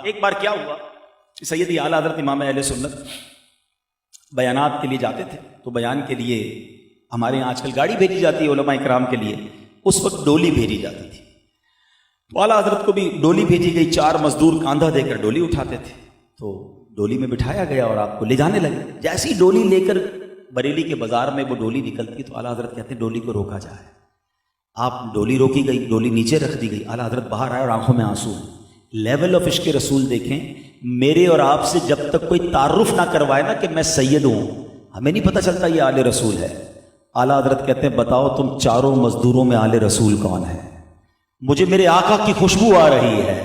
ایک بار کیا ہوا، سیدی اعلیٰ حضرت امام اہل سنت بیانات کے لیے جاتے تھے، تو بیان کے لیے ہمارے یہاں آج کل گاڑی بھیجی جاتی ہے علماء کرام کے لیے، اس وقت ڈولی بھیجی جاتی تھی۔ تو اعلیٰ حضرت کو بھی ڈولی بھیجی گئی، 4 مزدور کاندھا دے کر ڈولی اٹھاتے تھے، تو ڈولی میں بٹھایا گیا اور آپ کو لے جانے لگے۔ جیسی ڈولی لے کر بریلی کے بازار میں وہ ڈولی نکلتی تو اعلیٰ حضرت کہتے ہیں ڈولی کو روکا جائے۔ آپ ڈولی روکی گئی، ڈولی نیچے رکھ دی گئی، اعلیٰ حضرت باہر آئے اور آنکھوں میں آنسو ہیں۔ لیول آف عشق رسول دیکھیں، میرے اور آپ سے جب تک کوئی تعارف نہ کروائے نا کہ میں سید ہوں، ہمیں نہیں پتہ چلتا یہ آل رسول ہے۔ اعلیٰ حضرت کہتے ہیں بتاؤ تم چاروں مزدوروں میں آل رسول کون ہے؟ مجھے میرے آقا کی خوشبو آ رہی ہے۔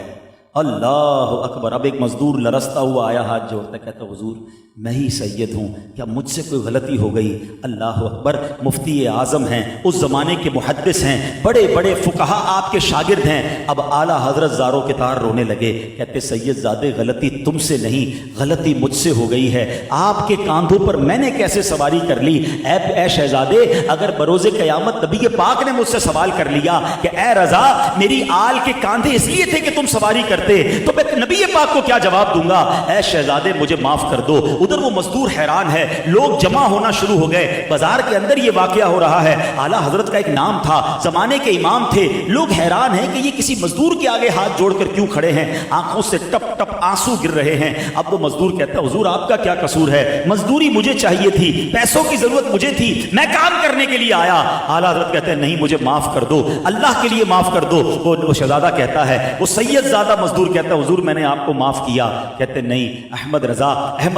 اللہ اکبر۔ اب ایک مزدور لرزتا ہوا آیا، ہاتھ جوڑتا، کہتا حضور میں ہی سید ہوں، کیا مجھ سے کوئی غلطی ہو گئی؟ اللہ اکبر۔ مفتی اعظم ہیں، اس زمانے کے محدث ہیں، بڑے بڑے فقہا آپ کے شاگرد ہیں۔ اب اعلیٰ حضرت زاروں کے تار رونے لگے، کہتے سید زادے غلطی تم سے نہیں، غلطی مجھ سے ہو گئی ہے۔ آپ کے کاندھوں پر میں نے کیسے سواری کر لی؟ اے شہزادے، اگر بروز قیامت نبی پاک نے مجھ سے سوال کر لیا کہ اے رضا میری آل کے کاندھے اس لیے تھے کہ تم سواری کرتے، تو میں نبی پاک کو کیا جواب دوں گا؟ اے شہزادے مجھے معاف کر دو۔ ادھر وہ مزدور حیران ہے، لوگ جمع ہونا شروع ہو گئے، بازار کے اندر یہ واقعہ ہو رہا ہے۔ اعلیٰ حضرت کا ایک نام تھا، زمانے کے امام تھے، لوگ حیران ہیں کہ یہ کسی مزدور کے آگے ہاتھ جوڑ کر کیوں کھڑے ہیں، آنکھوں سے ٹپ ٹپ آنسو گر رہے ہیں۔ اب وہ مزدور کہتا ہے حضور آپ کا کیا قصور ہے؟ مزدوری مجھے چاہیے تھی، پیسوں کی ضرورت مجھے تھی، میں کام کرنے کے لیے آیا۔ اعلیٰ حضرت کہتے ہیں نہیں مجھے معاف کر دو، اللہ کے لیے معاف کر دو۔ وہ شہزادہ کہتا ہے، وہ سید زادہ مزدور کہتا ہے حضور میں نے آپ کو معاف کیا۔ کہتے نہیں احمد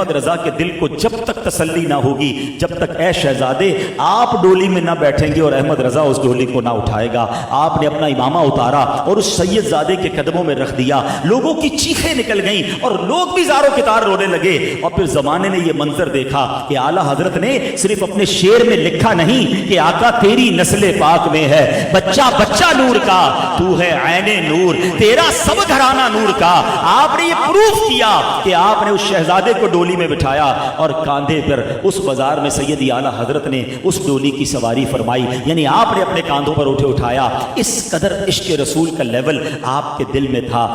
رضا کے دل کو جب تک تسلی نہ ہوگی، جب تک اے شہزادے آپ ڈولی میں نہ بیٹھیں گے اور احمد رضا اس ڈولی کو نہ اٹھائے گا۔ آپ نے اپنا امامہ اتارا اور اس سید زادے کے قدموں میں رکھ دیا۔ لوگوں کی چیخیں نکل گئیں اور لوگ بھی زاروں کے تار رونے لگے۔ اور پھر زمانے نے یہ منظر دیکھا کہ اعلیٰ حضرت نے صرف اپنے شعر میں لکھا نہیں کہ آقا تیری نسل پاک میں ہے بچہ بچہ نور کا، تو ہے عین نور، تیرا سب گھرانہ نور کا۔ آپ نے یہ پروف کیا کہ آپ نے اس شہزادے کو ڈولی میں بٹھایا اور کاندھے پر اس بازار میں سیدی اعلیٰ حضرت نے اس ڈولی کی سواری فرمائی، یعنی آپ نے اپنے کاندھوں پر اٹھایا۔ اس قدر عشق رسول کا لیول آپ کے دل میں تھا۔